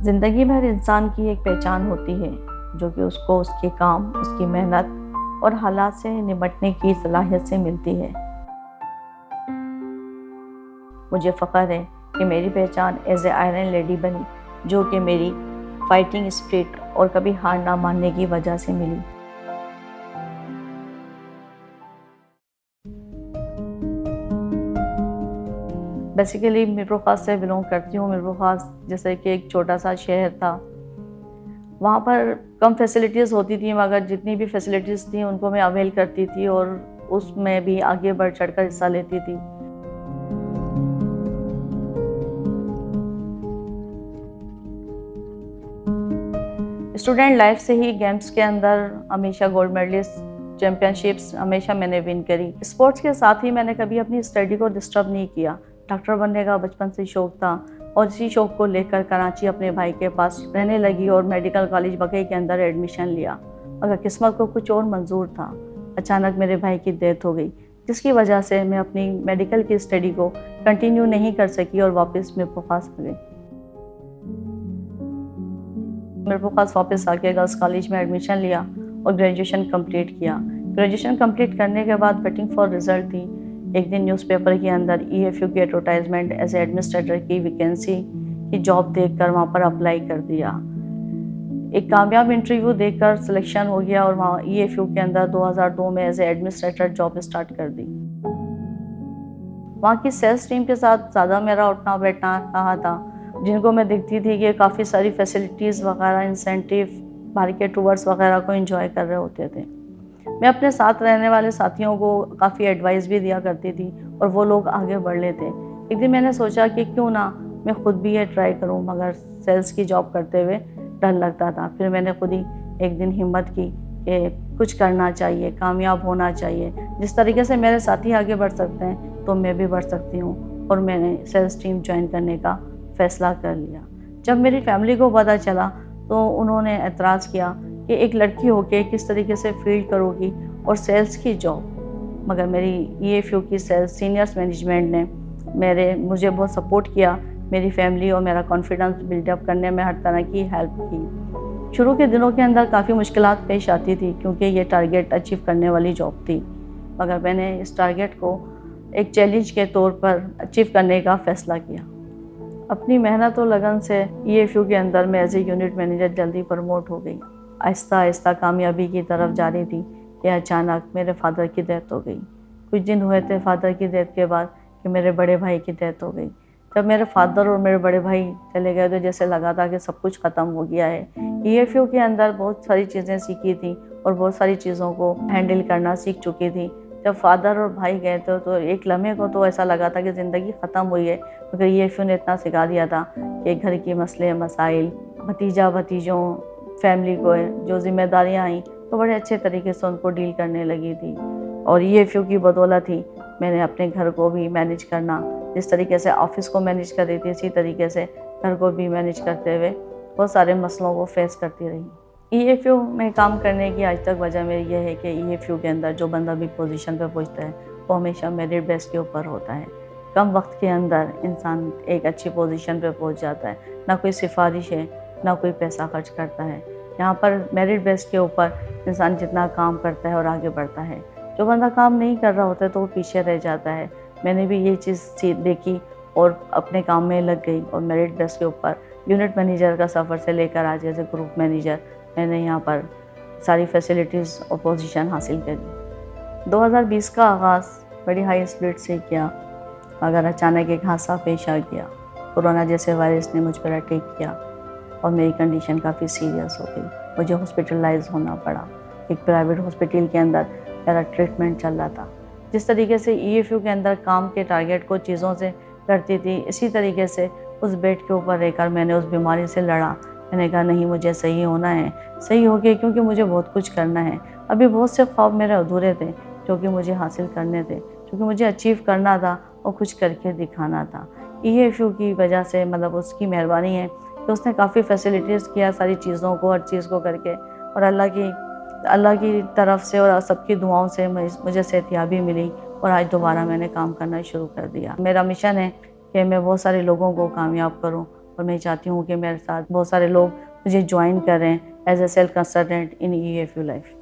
ज़िंदगी भर इंसान की एक पहचान होती है जो कि उसको उसके काम, उसकी मेहनत और हालात से निपटने की सलाहियत से मिलती है। मुझे फ़ख्र है कि मेरी पहचान एज ए आयरन लेडी बनी, जो कि मेरी फाइटिंग स्पिरिट और कभी हार ना मानने की वजह से मिली। बेसिकली मिर्पुर ख़ास से बिलोंग करती हूँ। मिर्पुर ख़ास जैसे कि एक छोटा सा शहर था, वहाँ पर कम फैसिलिटीज़ होती थी, मगर जितनी भी फैसिलिटीज़ थी उनको मैं अवेल करती थी और उसमें भी आगे बढ़ चढ़ कर हिस्सा लेती थी। स्टूडेंट लाइफ से ही गेम्स के अंदर हमेशा गोल्ड मेडलिस्ट, चैम्पियनशिप्स हमेशा मैंने विन करी। स्पोर्ट्स के साथ ही मैंने कभी अपनी स्टडी को डिस्टर्ब नहीं किया। डॉक्टर बनने का बचपन से शौक था और इसी शौक को लेकर कराची अपने भाई के पास रहने लगी और मेडिकल कॉलेज बकई के अंदर एडमिशन लिया। मगर किस्मत को कुछ और मंजूर था। अचानक मेरे भाई की डेथ हो गई, जिसकी वजह से मैं अपनी मेडिकल की स्टडी को कंटिन्यू नहीं कर सकी और वापस मिर्पुर ख़ास आ गई। मिर्पुर ख़ास वापस आके गर्ल्स कॉलेज में एडमिशन लिया और ग्रेजुएशन कंप्लीट किया। ग्रेजुएशन कंप्लीट करने के बाद वेटिंग फॉर रिजल्ट थी। एक दिन न्यूज़पेपर के अंदर EFU की एडवर्टाइजमेंट एज एडमिनिस्ट्रेटर की वैकेंसी की जॉब देखकर वहाँ पर अप्लाई कर दिया। एक कामयाब इंटरव्यू देकर सिलेक्शन हो गया और वहाँ EFU के अंदर 2002 में एज एडमिनिस्ट्रेटर जॉब स्टार्ट कर दी। वहाँ की सेल्स टीम के साथ ज़्यादा मेरा उठना बैठना रहा था, जिनको मैं देखती थी कि काफ़ी सारी फैसिलिटीज़ वगैरह, इंसेंटिव, मार्केट टूवर्स वगैरह को एंजॉय कर रहे होते थे। मैं अपने साथ रहने वाले साथियों को काफ़ी एडवाइस भी दिया करती थी और वो लोग आगे बढ़ लेते। एक दिन मैंने सोचा कि क्यों ना मैं खुद भी ये ट्राई करूं, मगर सेल्स की जॉब करते हुए डर लगता था। फिर मैंने खुद ही एक दिन हिम्मत की कि कुछ करना चाहिए, कामयाब होना चाहिए। जिस तरीके से मेरे साथी आगे बढ़ सकते हैं तो मैं भी बढ़ सकती हूँ, और मैंने सेल्स टीम ज्वाइन करने का फ़ैसला कर लिया। जब मेरी फैमिली को पता चला तो उन्होंने एतराज़ किया कि एक लड़की होके किस तरीके से फील्ड करोगी और सेल्स की जॉब। मगर मेरी EFU की सेल्स सीनियर्स मैनेजमेंट ने मुझे बहुत सपोर्ट किया। मेरी फैमिली और मेरा कॉन्फिडेंस बिल्डअप करने में हर तरह की हेल्प की। शुरू के दिनों के अंदर काफ़ी मुश्किलात पेश आती थी, क्योंकि ये टारगेट अचीव करने वाली जॉब थी। मगर मैंने इस टारगेट को एक चैलेंज के तौर पर अचीव करने का फ़ैसला किया। अपनी मेहनत और लगन से EFU के अंदर मैं एज ए यूनिट मैनेजर जल्दी प्रमोट हो गई। आहिस्ता आहिस्ता कामयाबी की तरफ जा रही थी कि अचानक मेरे फादर की डेथ हो गई। कुछ दिन हुए थे फादर की डेथ के बाद कि मेरे बड़े भाई की डेथ हो गई। जब मेरे फादर और मेरे बड़े भाई चले गए तो जैसे लगा था कि सब कुछ ख़त्म हो गया है। EFU के अंदर बहुत सारी चीज़ें सीखी थी और बहुत सारी चीज़ों को हैंडल करना सीख चुकी थी। जब फादर और भाई गए थे तो एक लम्हे को तो ऐसा लगा था कि ज़िंदगी ख़त्म हुई है, मगर EFU ने इतना सिखा दिया था कि घर के मसले मसाइल, भतीजा भतीजों, फैमिली को जो जिम्मेदारियां आई तो बड़े अच्छे तरीके से उनको डील करने लगी थी। और EFU की बदौलत ही मैंने अपने घर को भी मैनेज करना, जिस तरीके से ऑफिस को मैनेज कर रही थी, इसी तरीके से घर को भी मैनेज करते हुए बहुत सारे मसलों को फेस करती रही। EFU में काम करने की आज तक वजह मेरी यह है कि EFU के अंदर जो बंदा भी पोजीशन पर पहुंचता है वो हमेशा मेरिट बेस के ऊपर होता है। कम वक्त के अंदर इंसान एक अच्छी पोजीशन पर पहुंच जाता है। ना कोई सिफारिश है, ना कोई पैसा खर्च करता है। यहाँ पर मेरिट बेस के ऊपर इंसान जितना काम करता है और आगे बढ़ता है। जो बंदा काम नहीं कर रहा होता है तो वो पीछे रह जाता है। मैंने भी ये चीज़ देखी और अपने काम में लग गई और मेरिट बेस के ऊपर यूनिट मैनेजर का सफ़र से लेकर आज एज ए ग्रुप मैनेजर मैंने यहाँ पर सारी फैसिलिटीज़ और पोजीशन हासिल करी। 2020 का आगाज़ बड़ी हाई स्पीड से किया, मगर अचानक एक हादसा पेश आ गया। कोरोना जैसे वायरस ने मुझ पर अटैक किया और मेरी कंडीशन काफ़ी सीरियस हो गई। मुझे हॉस्पिटलाइज होना पड़ा। एक प्राइवेट हॉस्पिटल के अंदर मेरा ट्रीटमेंट चल रहा था। जिस तरीके से EFU के अंदर काम के टारगेट को चीज़ों से लड़ती थी, इसी तरीके से उस बेड के ऊपर रहकर मैंने उस बीमारी से लड़ा। मैंने कहा नहीं, मुझे सही होना है, सही हो गया, क्योंकि मुझे बहुत कुछ करना है। अभी बहुत से ख्वाब मेरे अधूरे थे जो कि मुझे हासिल करने थे, क्योंकि मुझे अचीव करना था और कुछ करके दिखाना था। EFU की वजह से, मतलब उसकी मेहरबानी है तो उसने काफ़ी फैसिलिटीज़ किया सारी चीज़ों को, हर चीज़ को करके। और अल्लाह की तरफ से और सबकी दुआओं से मुझे सेहतियाबी मिली और आज दोबारा मैंने काम करना शुरू कर दिया। मेरा मिशन है कि मैं बहुत सारे लोगों को कामयाब करूं, और मैं चाहती हूँ कि मेरे साथ बहुत सारे लोग मुझे ज्वाइन करें as a self consultant in EFU life.